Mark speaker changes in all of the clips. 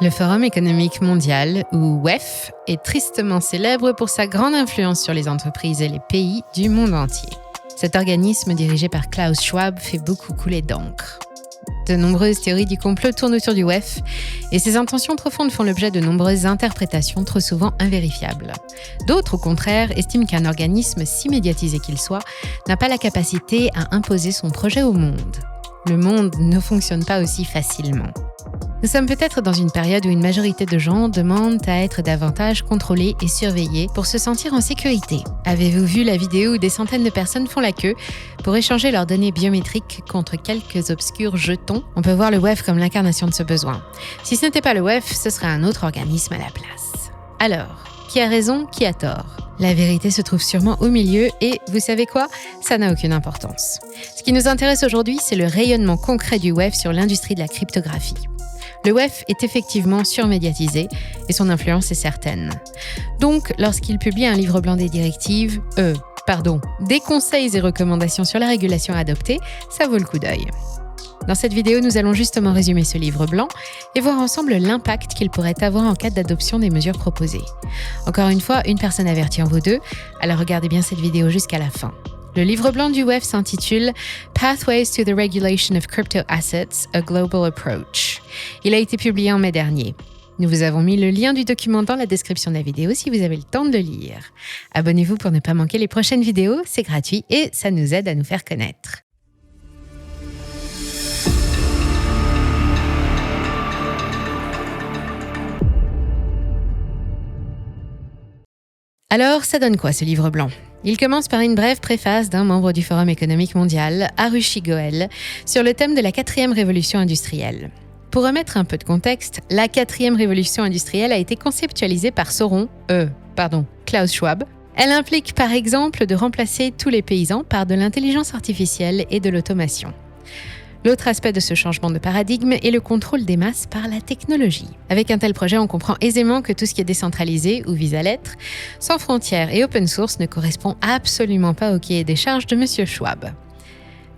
Speaker 1: Le Forum économique mondial, ou WEF, est tristement célèbre pour sa grande influence sur les entreprises et les pays du monde entier. Cet organisme dirigé par Klaus Schwab fait beaucoup couler d'encre. De nombreuses théories du complot tournent autour du WEF et ses intentions profondes font l'objet de nombreuses interprétations trop souvent invérifiables. D'autres, au contraire, estiment qu'un organisme, si médiatisé qu'il soit, n'a pas la capacité à imposer son projet au monde. Le monde ne fonctionne pas aussi facilement. Nous sommes peut-être dans une période où une majorité de gens demandent à être davantage contrôlés et surveillés pour se sentir en sécurité. Avez-vous vu la vidéo où des centaines de personnes font la queue pour échanger leurs données biométriques contre quelques obscurs jetons? On peut voir le WEF comme l'incarnation de ce besoin. Si ce n'était pas le WEF, ce serait un autre organisme à la place. Alors, qui a raison, qui a tort? La vérité se trouve sûrement au milieu et, vous savez quoi? Ça n'a aucune importance. Ce qui nous intéresse aujourd'hui, c'est le rayonnement concret du WEF sur l'industrie de la cryptographie. Le WEF est effectivement surmédiatisé et son influence est certaine. Donc, lorsqu'il publie un livre blanc des directives, des conseils et recommandations sur la régulation à adopter, ça vaut le coup d'œil. Dans cette vidéo, nous allons justement résumer ce livre blanc et voir ensemble l'impact qu'il pourrait avoir en cas d'adoption des mesures proposées. Encore une fois, une personne avertie en vaut deux, alors regardez bien cette vidéo jusqu'à la fin. Le livre blanc du WEF s'intitule « Pathways to the Regulation of Crypto Assets, a Global Approach ». Il a été publié en mai dernier. Nous vous avons mis le lien du document dans la description de la vidéo si vous avez le temps de le lire. Abonnez-vous pour ne pas manquer les prochaines vidéos, c'est gratuit et ça nous aide à nous faire connaître. Alors, ça donne quoi ce livre blanc? Il commence par une brève préface d'un membre du Forum économique mondial, Arushi Goel, sur le thème de la 4e révolution industrielle. Pour remettre un peu de contexte, la 4e révolution industrielle a été conceptualisée par Klaus Schwab. Elle implique par exemple de remplacer tous les paysans par de l'intelligence artificielle et de l'automation. L'autre aspect de ce changement de paradigme est le contrôle des masses par la technologie. Avec un tel projet, on comprend aisément que tout ce qui est décentralisé ou vise à l'être, sans frontières et open source ne correspond absolument pas au cahier des charges de M. Schwab.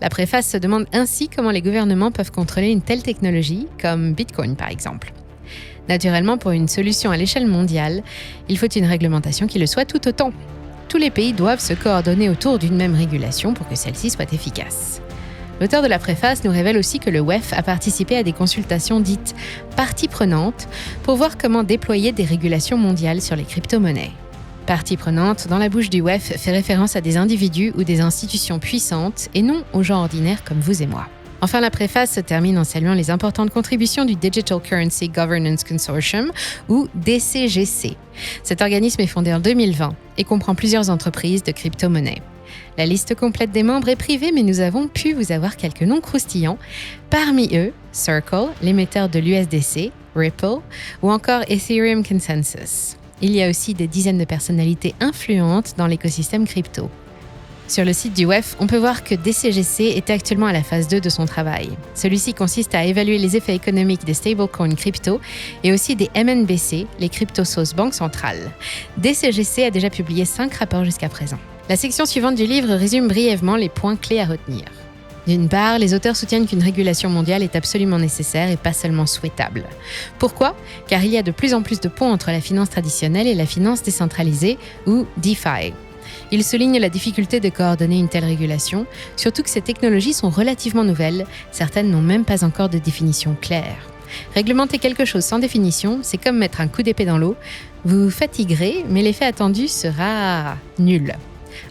Speaker 1: La préface se demande ainsi comment les gouvernements peuvent contrôler une telle technologie, comme Bitcoin par exemple. Naturellement, pour une solution à l'échelle mondiale, il faut une réglementation qui le soit tout autant. Tous les pays doivent se coordonner autour d'une même régulation pour que celle-ci soit efficace. L'auteur de la préface nous révèle aussi que le WEF a participé à des consultations dites « parties prenantes » pour voir comment déployer des régulations mondiales sur les crypto-monnaies. Partie prenante, dans la bouche du WEF, fait référence à des individus ou des institutions puissantes et non aux gens ordinaires comme vous et moi. Enfin, la préface se termine en saluant les importantes contributions du Digital Currency Governance Consortium, ou DCGC. Cet organisme est fondé en 2020 et comprend plusieurs entreprises de crypto-monnaies. La liste complète des membres est privée, mais nous avons pu vous avoir quelques noms croustillants. Parmi eux, Circle, l'émetteur de l'USDC, Ripple ou encore Ethereum Consensus. Il y a aussi des dizaines de personnalités influentes dans l'écosystème crypto. Sur le site du WEF, on peut voir que DCGC est actuellement à la phase 2 de son travail. Celui-ci consiste à évaluer les effets économiques des stablecoins crypto et aussi des MNBC, les crypto-sauces banques centrales. DCGC a déjà publié 5 rapports jusqu'à présent. La section suivante du livre résume brièvement les points clés à retenir. D'une part, les auteurs soutiennent qu'une régulation mondiale est absolument nécessaire et pas seulement souhaitable. Pourquoi? Car il y a de plus en plus de ponts entre la finance traditionnelle et la finance décentralisée, ou DeFi. Ils soulignent la difficulté de coordonner une telle régulation, surtout que ces technologies sont relativement nouvelles, certaines n'ont même pas encore de définition claire. Réglementer quelque chose sans définition, c'est comme mettre un coup d'épée dans l'eau. Vous vous fatiguerez, mais l'effet attendu sera nul.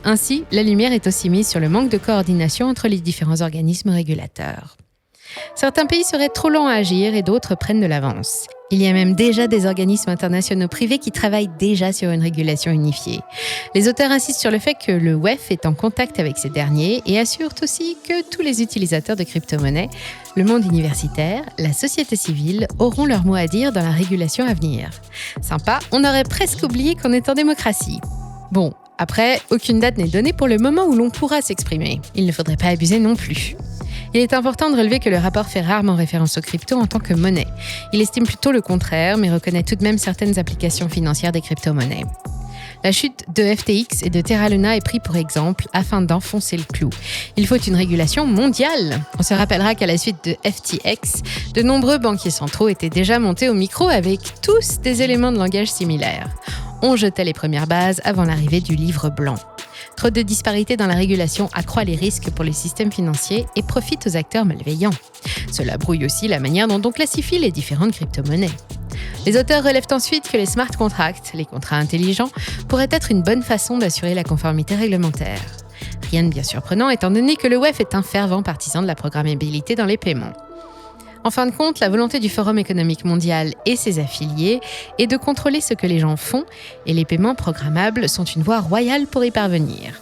Speaker 1: Ainsi, la lumière est aussi mise sur le manque de coordination entre les différents organismes régulateurs. Certains pays seraient trop lents à agir et d'autres prennent de l'avance. Il y a même déjà des organismes internationaux privés qui travaillent déjà sur une régulation unifiée. Les auteurs insistent sur le fait que le WEF est en contact avec ces derniers et assurent aussi que tous les utilisateurs de crypto-monnaies, le monde universitaire, la société civile auront leur mot à dire dans la régulation à venir. Sympa, on aurait presque oublié qu'on est en démocratie. Bon, après, aucune date n'est donnée pour le moment où l'on pourra s'exprimer. Il ne faudrait pas abuser non plus. Il est important de relever que le rapport fait rarement référence aux cryptos en tant que monnaie. Il estime plutôt le contraire, mais reconnaît tout de même certaines applications financières des crypto-monnaies. La chute de FTX et de Terra Luna est prise pour exemple afin d'enfoncer le clou. Il faut une régulation mondiale. On se rappellera qu'à la suite de FTX, de nombreux banquiers centraux étaient déjà montés au micro avec tous des éléments de langage similaires. On jetait les premières bases avant l'arrivée du livre blanc. Trop de disparités dans la régulation accroît les risques pour les systèmes financiers et profite aux acteurs malveillants. Cela brouille aussi la manière dont on classifie les différentes crypto-monnaies. Les auteurs relèvent ensuite que les smart contracts, les contrats intelligents, pourraient être une bonne façon d'assurer la conformité réglementaire. Rien de bien surprenant étant donné que le WEF est un fervent partisan de la programmabilité dans les paiements. En fin de compte, la volonté du Forum économique mondial et ses affiliés est de contrôler ce que les gens font et les paiements programmables sont une voie royale pour y parvenir.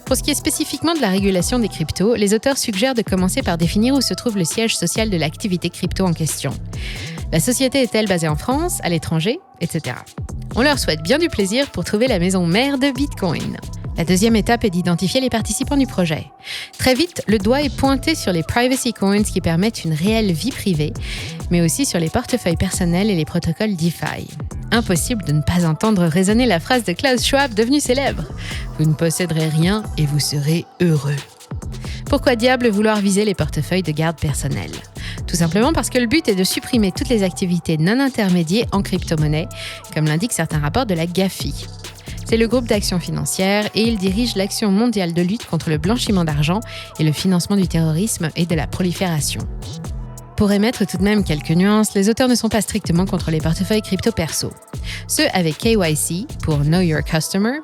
Speaker 1: Pour ce qui est spécifiquement de la régulation des cryptos, les auteurs suggèrent de commencer par définir où se trouve le siège social de l'activité crypto en question. La société est-elle basée en France, à l'étranger, etc. On leur souhaite bien du plaisir pour trouver la maison mère de Bitcoin. La deuxième étape est d'identifier les participants du projet. Très vite, le doigt est pointé sur les privacy coins qui permettent une réelle vie privée, mais aussi sur les portefeuilles personnels et les protocoles DeFi. Impossible de ne pas entendre résonner la phrase de Klaus Schwab devenue célèbre. Vous ne posséderez rien et vous serez heureux. Pourquoi diable vouloir viser les portefeuilles de garde personnels ? Tout simplement parce que le but est de supprimer toutes les activités non intermédiées en crypto-monnaie, comme l'indiquent certains rapports de la GAFI. C'est le groupe d'action financière et il dirige l'action mondiale de lutte contre le blanchiment d'argent et le financement du terrorisme et de la prolifération. Pour émettre tout de même quelques nuances, les auteurs ne sont pas strictement contre les portefeuilles crypto perso. Ceux avec KYC, pour Know Your Customer,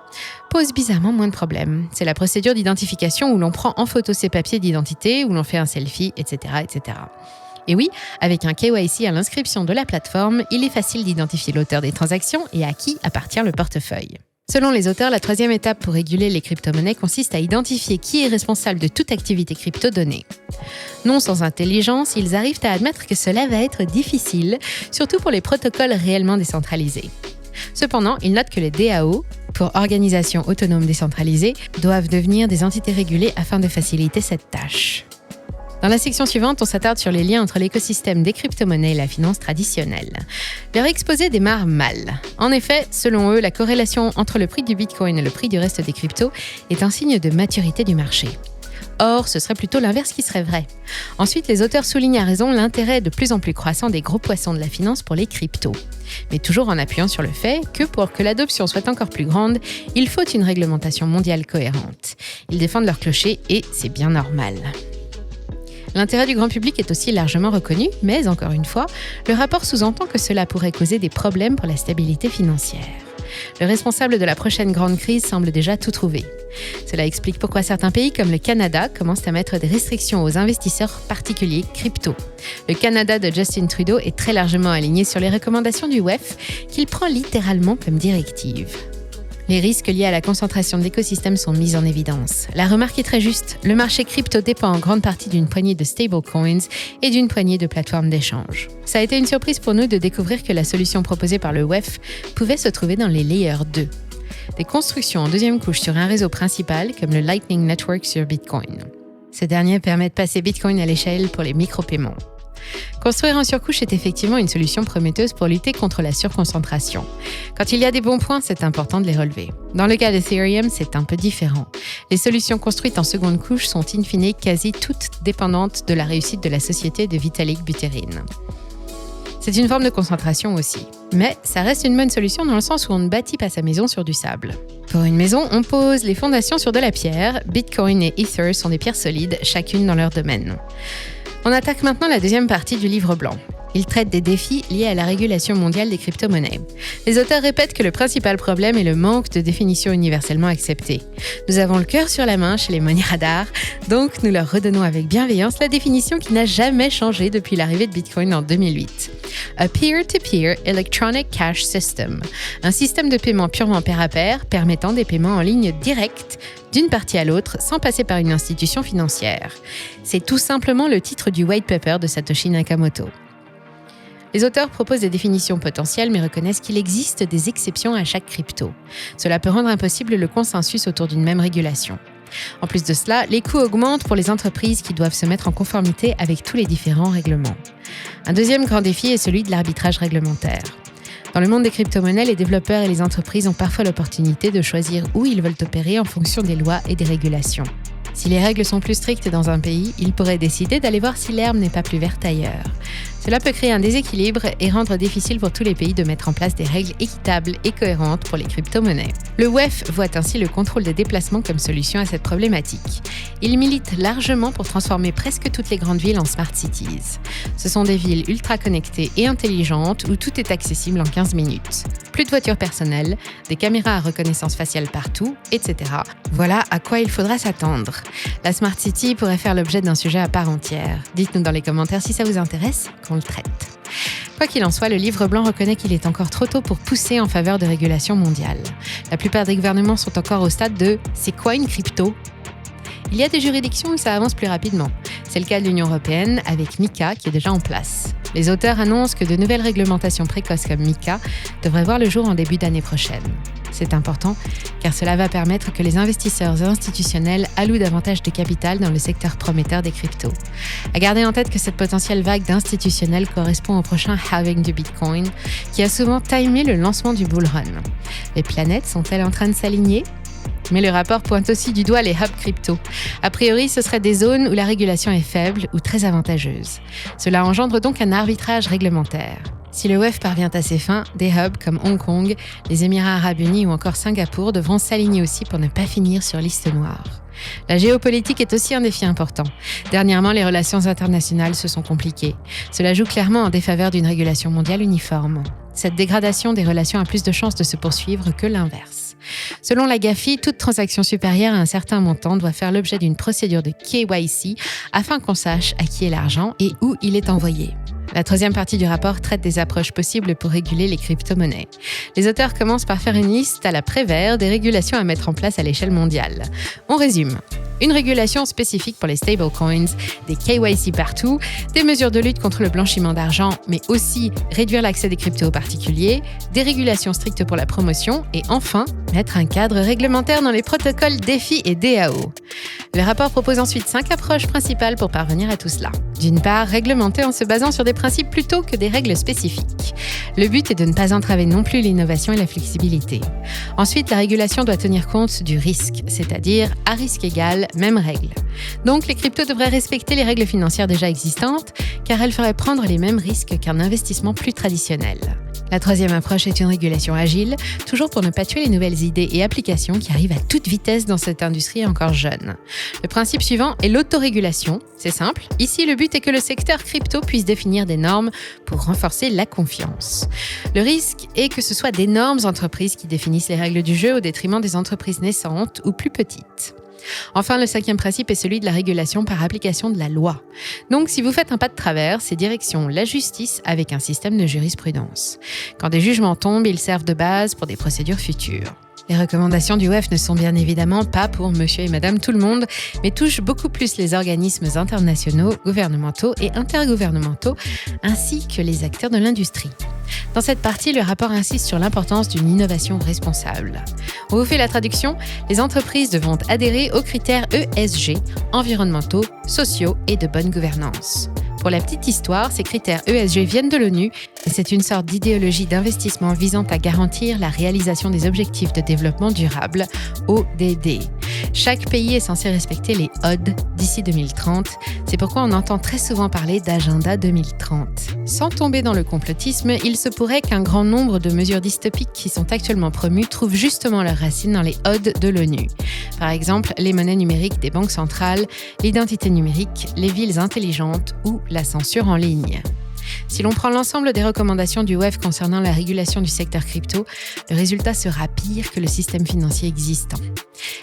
Speaker 1: posent bizarrement moins de problèmes. C'est la procédure d'identification où l'on prend en photo ses papiers d'identité, où l'on fait un selfie, etc., etc. Et oui, avec un KYC à l'inscription de la plateforme, il est facile d'identifier l'auteur des transactions et à qui appartient le portefeuille. Selon les auteurs, la troisième étape pour réguler les crypto-monnaies consiste à identifier qui est responsable de toute activité crypto donnée. Non sans intelligence, ils arrivent à admettre que cela va être difficile, surtout pour les protocoles réellement décentralisés. Cependant, ils notent que les DAO, pour organisations autonomes décentralisées, doivent devenir des entités régulées afin de faciliter cette tâche. Dans la section suivante, on s'attarde sur les liens entre l'écosystème des crypto-monnaies et la finance traditionnelle. Leur exposé démarre mal. En effet, selon eux, la corrélation entre le prix du Bitcoin et le prix du reste des cryptos est un signe de maturité du marché. Or, ce serait plutôt l'inverse qui serait vrai. Ensuite, les auteurs soulignent à raison l'intérêt de plus en plus croissant des gros poissons de la finance pour les cryptos. Mais toujours en appuyant sur le fait que pour que l'adoption soit encore plus grande, il faut une réglementation mondiale cohérente. Ils défendent leur clocher et c'est bien normal. L'intérêt du grand public est aussi largement reconnu, mais encore une fois, le rapport sous-entend que cela pourrait causer des problèmes pour la stabilité financière. Le responsable de la prochaine grande crise semble déjà tout trouver. Cela explique pourquoi certains pays comme le Canada commencent à mettre des restrictions aux investisseurs particuliers crypto. Le Canada de Justin Trudeau est très largement aligné sur les recommandations du WEF, qu'il prend littéralement comme directive. Les risques liés à la concentration de l'écosystème sont mis en évidence. La remarque est très juste. Le marché crypto dépend en grande partie d'une poignée de stablecoins et d'une poignée de plateformes d'échange. Ça a été une surprise pour nous de découvrir que la solution proposée par le WEF pouvait se trouver dans les layers 2. Des constructions en deuxième couche sur un réseau principal comme le Lightning Network sur Bitcoin. Ce dernier permet de passer Bitcoin à l'échelle pour les micro-paiements. Construire en surcouche est effectivement une solution prometteuse pour lutter contre la surconcentration. Quand il y a des bons points, c'est important de les relever. Dans le cas d'Ethereum, c'est un peu différent. Les solutions construites en seconde couche sont in fine quasi toutes dépendantes de la réussite de la société de Vitalik Buterin. C'est une forme de concentration aussi. Mais ça reste une bonne solution dans le sens où on ne bâtit pas sa maison sur du sable. Pour une maison, on pose les fondations sur de la pierre. Bitcoin et Ether sont des pierres solides, chacune dans leur domaine. On attaque maintenant la deuxième partie du livre blanc. Il traite des défis liés à la régulation mondiale des crypto-monnaies. Les auteurs répètent que le principal problème est le manque de définition universellement acceptée. Nous avons le cœur sur la main chez les Money Radar, donc nous leur redonnons avec bienveillance la définition qui n'a jamais changé depuis l'arrivée de Bitcoin en 2008. A peer-to-peer electronic cash system, un système de paiement purement pair à pair permettant des paiements en ligne directs d'une partie à l'autre sans passer par une institution financière. C'est tout simplement le titre du white paper de Satoshi Nakamoto. Les auteurs proposent des définitions potentielles mais reconnaissent qu'il existe des exceptions à chaque crypto. Cela peut rendre impossible le consensus autour d'une même régulation. En plus de cela, les coûts augmentent pour les entreprises qui doivent se mettre en conformité avec tous les différents règlements. Un deuxième grand défi est celui de l'arbitrage réglementaire. Dans le monde des crypto-monnaies, les développeurs et les entreprises ont parfois l'opportunité de choisir où ils veulent opérer en fonction des lois et des régulations. Si les règles sont plus strictes dans un pays, ils pourraient décider d'aller voir si l'herbe n'est pas plus verte ailleurs. Cela peut créer un déséquilibre et rendre difficile pour tous les pays de mettre en place des règles équitables et cohérentes pour les crypto-monnaies. Le WEF voit ainsi le contrôle des déplacements comme solution à cette problématique. Il milite largement pour transformer presque toutes les grandes villes en smart cities. Ce sont des villes ultra connectées et intelligentes où tout est accessible en 15 minutes. Plus de voitures personnelles, des caméras à reconnaissance faciale partout, etc. Voilà à quoi il faudra s'attendre. La Smart City pourrait faire l'objet d'un sujet à part entière. Dites-nous dans les commentaires si ça vous intéresse, qu'on le traite. Quoi qu'il en soit, le livre blanc reconnaît qu'il est encore trop tôt pour pousser en faveur de régulation mondiale. La plupart des gouvernements sont encore au stade de « c'est quoi une crypto ?» Il y a des juridictions où ça avance plus rapidement. C'est le cas de l'Union européenne avec MiCA qui est déjà en place. Les auteurs annoncent que de nouvelles réglementations précoces comme MiCA devraient voir le jour en début d'année prochaine. C'est important car cela va permettre que les investisseurs institutionnels allouent davantage de capital dans le secteur prometteur des cryptos. À garder en tête que cette potentielle vague d'institutionnels correspond au prochain halving du Bitcoin qui a souvent timé le lancement du bull run. Les planètes sont-elles en train de s'aligner ? Mais le rapport pointe aussi du doigt les hubs crypto. A priori, ce seraient des zones où la régulation est faible ou très avantageuse. Cela engendre donc un arbitrage réglementaire. Si le WEF parvient à ses fins, des hubs comme Hong Kong, les Émirats arabes unis ou encore Singapour devront s'aligner aussi pour ne pas finir sur liste noire. La géopolitique est aussi un défi important. Dernièrement, les relations internationales se sont compliquées. Cela joue clairement en défaveur d'une régulation mondiale uniforme. Cette dégradation des relations a plus de chances de se poursuivre que l'inverse. Selon la GAFI, toute transaction supérieure à un certain montant doit faire l'objet d'une procédure de KYC afin qu'on sache à qui est l'argent et où il est envoyé. La troisième partie du rapport traite des approches possibles pour réguler les crypto-monnaies. Les auteurs commencent par faire une liste à la Prévert des régulations à mettre en place à l'échelle mondiale. On résume. Une régulation spécifique pour les stablecoins, des KYC partout, des mesures de lutte contre le blanchiment d'argent, mais aussi réduire l'accès des cryptos aux particuliers, des régulations strictes pour la promotion et enfin, mettre un cadre réglementaire dans les protocoles DeFi et DAO. Le rapport propose ensuite 5 approches principales pour parvenir à tout cela. D'une part, réglementer en se basant sur des principes plutôt que des règles spécifiques. Le but est de ne pas entraver non plus l'innovation et la flexibilité. Ensuite, la régulation doit tenir compte du risque, c'est-à-dire à risque égal, même règle. Donc, les cryptos devraient respecter les règles financières déjà existantes, car elles feraient prendre les mêmes risques qu'un investissement plus traditionnel. La troisième approche est une régulation agile, toujours pour ne pas tuer les nouvelles idées et applications qui arrivent à toute vitesse dans cette industrie encore jeune. Le principe suivant est l'autorégulation. C'est simple. Ici, le but est que le secteur crypto puisse définir des normes pour renforcer la confiance. Le risque est que ce soit d'énormes entreprises qui définissent les règles du jeu au détriment des entreprises naissantes ou plus petites. Enfin, le cinquième principe est celui de la régulation par application de la loi. Donc, si vous faites un pas de travers, c'est direction la justice avec un système de jurisprudence. Quand des jugements tombent, ils servent de base pour des procédures futures. Les recommandations du WEF ne sont bien évidemment pas pour monsieur et madame tout le monde, mais touchent beaucoup plus les organismes internationaux, gouvernementaux et intergouvernementaux, ainsi que les acteurs de l'industrie. Dans cette partie, le rapport insiste sur l'importance d'une innovation responsable. On vous fait la traduction, les entreprises devront adhérer aux critères ESG, environnementaux, sociaux et de bonne gouvernance. Pour la petite histoire, ces critères ESG viennent de l'ONU et c'est une sorte d'idéologie d'investissement visant à garantir la réalisation des objectifs de développement durable, ODD. Chaque pays est censé respecter les ODD d'ici 2030. C'est pourquoi on entend très souvent parler d'agenda 2030. Sans tomber dans le complotisme, il se pourrait qu'un grand nombre de mesures dystopiques qui sont actuellement promues trouvent justement leurs racines dans les ODD de l'ONU. Par exemple, les monnaies numériques des banques centrales, l'identité numérique, les villes intelligentes ou la censure en ligne. Si l'on prend l'ensemble des recommandations du WEF concernant la régulation du secteur crypto, le résultat sera pire que le système financier existant.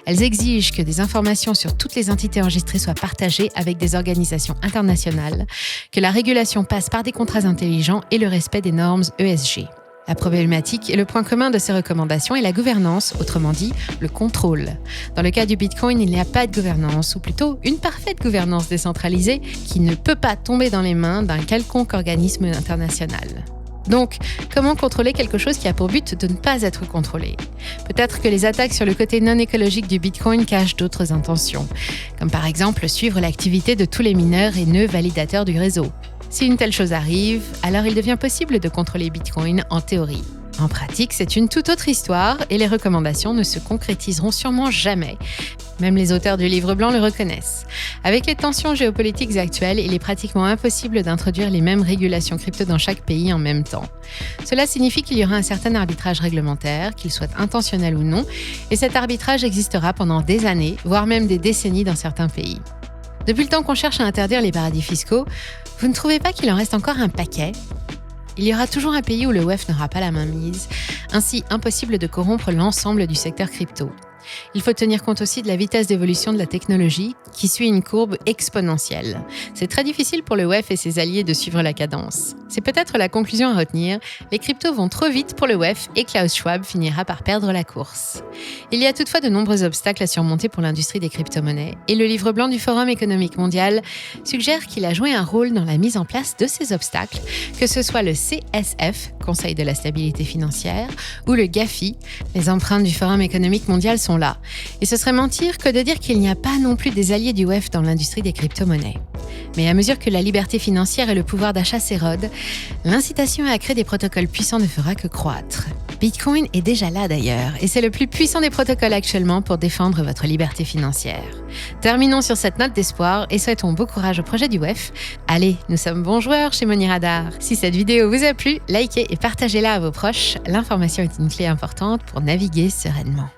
Speaker 1: Elles exigent que des informations sur toutes les entités enregistrées soient partagées avec des organisations internationales, que la régulation passe par des contrats intelligents et le respect des normes ESG. La problématique et le point commun de ces recommandations est la gouvernance, autrement dit, le contrôle. Dans le cas du Bitcoin, il n'y a pas de gouvernance, ou plutôt une parfaite gouvernance décentralisée qui ne peut pas tomber dans les mains d'un quelconque organisme international. Donc, comment contrôler quelque chose qui a pour but de ne pas être contrôlé ? Peut-être que les attaques sur le côté non écologique du Bitcoin cachent d'autres intentions, comme par exemple suivre l'activité de tous les mineurs et nœuds validateurs du réseau. Si une telle chose arrive, alors il devient possible de contrôler Bitcoin en théorie. En pratique, c'est une toute autre histoire et les recommandations ne se concrétiseront sûrement jamais. Même les auteurs du livre blanc le reconnaissent. Avec les tensions géopolitiques actuelles, il est pratiquement impossible d'introduire les mêmes régulations crypto dans chaque pays en même temps. Cela signifie qu'il y aura un certain arbitrage réglementaire, qu'il soit intentionnel ou non, et cet arbitrage existera pendant des années, voire même des décennies dans certains pays. Depuis le temps qu'on cherche à interdire les paradis fiscaux, vous ne trouvez pas qu'il en reste encore un paquet ? Il y aura toujours un pays où le WEF n'aura pas la main mise, ainsi impossible de corrompre l'ensemble du secteur crypto. Il faut tenir compte aussi de la vitesse d'évolution de la technologie qui suit une courbe exponentielle. C'est très difficile pour le WEF et ses alliés de suivre la cadence. C'est peut-être la conclusion à retenir, les cryptos vont trop vite pour le WEF et Klaus Schwab finira par perdre la course. Il y a toutefois de nombreux obstacles à surmonter pour l'industrie des crypto-monnaies et le livre blanc du Forum économique mondial suggère qu'il a joué un rôle dans la mise en place de ces obstacles, que ce soit le CSF, Conseil de la stabilité financière, ou le GAFI, les empreintes du Forum économique mondial sont là. Et ce serait mentir que de dire qu'il n'y a pas non plus des alliés du WEF dans l'industrie des crypto-monnaies. Mais à mesure que la liberté financière et le pouvoir d'achat s'érodent, l'incitation à créer des protocoles puissants ne fera que croître. Bitcoin est déjà là d'ailleurs, et c'est le plus puissant des protocoles actuellement pour défendre votre liberté financière. Terminons sur cette note d'espoir et souhaitons bon courage au projet du WEF. Allez, nous sommes bons joueurs chez Money Radar. Si cette vidéo vous a plu, likez et partagez-la à vos proches. L'information est une clé importante pour naviguer sereinement.